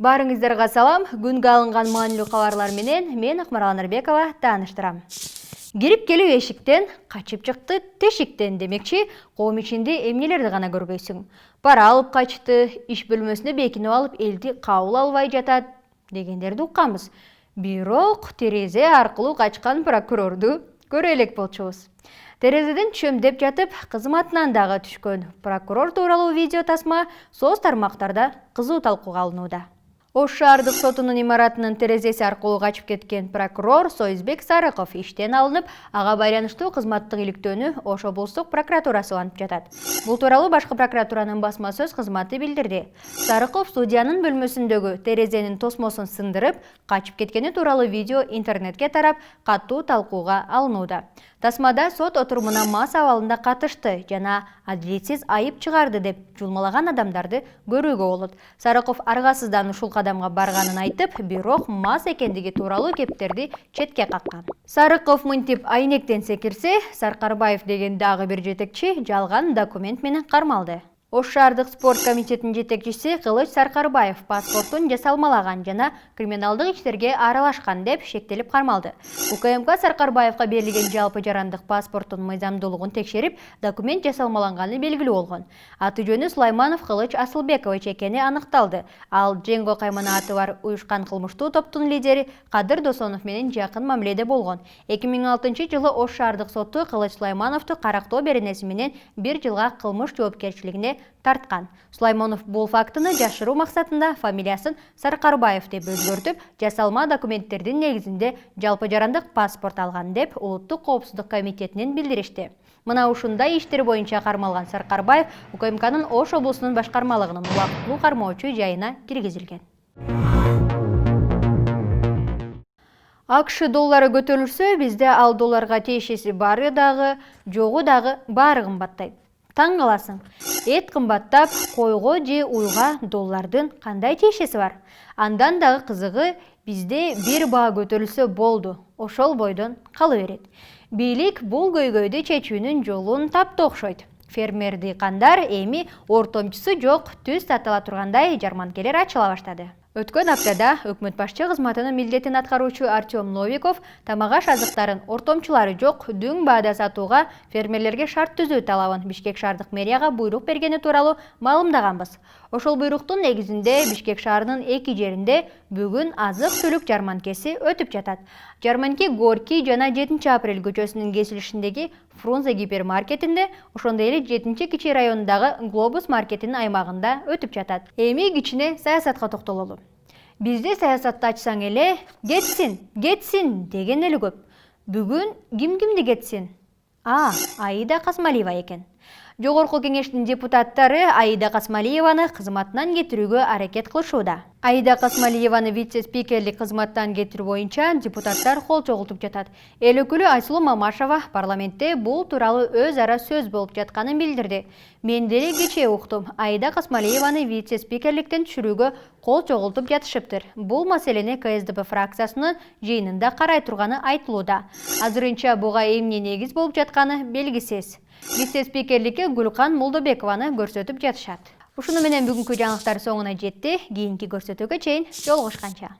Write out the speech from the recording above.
Барыңыздарга салам. Күнгө алынган маанилүү кабарлар менен мен Акмарал Анарбекова тааныштырам. Кирип келүү эшиктен, качып чыкты тешиктен демекчи, коом ичинде эмнелерди гана көрбөйсүң. Пара алып качты, иш бөлмөсүнө бекинип алып, элди кабыл албай жатат дегендерди укканбыз. Бирок терезе аркылуу качкан прокурорду көрө элек болчубуз. Терезеден чөмдеп жатып, кызматынан дагы түшкөн прокурор тууралуу видео тасма соц тармактарда кызуу талкууга алынууда. Ош шаардык сотунун имаратынын терезеси аркылуу качып кеткен прокурор Союзбек Сарыков иштен алынып, ага байланыштуу кызматтык иликтөөнү Ош облустук прокуратурасы улантып жатат. Бул тууралуу башкы прокуратуранын басма сөз кызматы билдирди. Сарыков судьянын бөлмөсүндөгү терезенин тосмосун сындырып, качып кеткени тууралуу видео интернетке тарап, катуу талкууга алынууда. Тасмада сот отурумуна мас абалында катышты жана адилетсиз айып чыгарды деп жулмалаган адамдарды көрүүгө болот. Сарыков аргасыздан ушул кадамга барганын айтып, бирок мас экендиги тууралуу кептерди четке каккан. Сарыков мынтип айнектен секирсе, Саркарбаев деген дагы бир жетекчи жалган документ менен кармалды. Ош шаардык спорт комитетинин жетекчиси Кылыч Саркарбаев паспортун жасалмалаган жана криминалдык иштерге аралашкан деп шектелип кармалды. УКМК Саркарбаевга берилген жалпы жарандык паспорттун мыйзамдуулугун текшерип, документ жасалмаланганы белгилүү болгон. Аты жөнү Сулайманов Кылыч Асылбекович экени аныкталды. Ал Женго каймана аты бар уюшкан кылмыштуу топтун лидери Кадыр Досонов менен жакын мамиледе болгон. 2006-жылы Ош шаардык соту Кылыч Сулаймановду карактоо беренеси менен 1 жылга кылмыш жоопкерчилигине тарткан. Сулайманов бул фактыны жашыруу максатында фамилиясын Саркарбаев деп өзгөртүп, жасалма документтердин негизинде жалпы жарандык паспорт алган деп Улуттук коопсуздук комитетинен билдиришти. Мына ушундай иштер боюнча кармалган Саркарбаев УКМКнын Ош облусунун башкармалыгынын убактылуу кармоочу жайына киргизилген. АКШ доллары көтөрүлсө, бизде ал долларга тиешеси бары дагы, жогу дагы баары кымбаттайт. Таң каласың. Эт кымбаттап, койго же уйга доллардын кандай тиешеси бар? Андан дагы кызыгы, бизде бир баа көтөрүлсө болду, ошол бойдон кала берет. Бийлик бул көйгөйдү чечүүнүн жолун тапты окшойт. Фермер дыйкандар эми ортомчусу жок түз сатыла тургандай жарманкелер ачыла баштады. Өткөн аптада өкмөт башчы кызматынын милдетин аткаруучу Артем Новиков тамак-аш азыктарын ортомчулары жок дүң баада сатууга фермерлерге шарт түзүү талабын Бишкек шаардык мэрияга буйрук бергени тууралуу маалымдаганбыз. Ошол буйруктун негизинде Бишкек шаарынын 2 жеринде бүгүн азык-түлүк жарманкеси өтүп жатат. Жарманке Горький жана 7-апрель көчөсүнүн кесилишиндеги Фрунзе гипермаркетинде, ошондой эле 7-кичи районундагы Глобус маркетинин аймагында өтүп жатат. Эми кичине саясатка токтололу. Бизде саясатты ачсаң эле кетсин деген эле көп. Бүгүн кимди кетсин? Аида Касмалиева экен. Жогорку кеңештин депутаттары Аида Касмалиеваны кызматынан кетирүүгө аракет кылышууда. Аида Касмалиеваны вице-спикерлик кызматтан кетирүү боюнча депутаттар кол чогултуп жатат. Эл өкүлү Айсулуу Мамашева парламентте бул тууралуу өз ара сөз болуп жатканын билдирди. Мен деле кечээ уктум, Аида Касмалиеваны вице-спикерликтен түшүрүүгө кол чогултуп жатышыптыр. Бул маселени КСДП фракциясынын жыйынында карай турганы айтылууда. Азырынча буга эмне негиз болуп жатканы белгисиз. Вице-спикерликке Гүлкан Молдобекованы көрсөтүп жатышат. Ушуну менен бүгүнкү жаңылыктар соңуна жетти. Кийинки көрсөтүүгө чейин жолугушканча.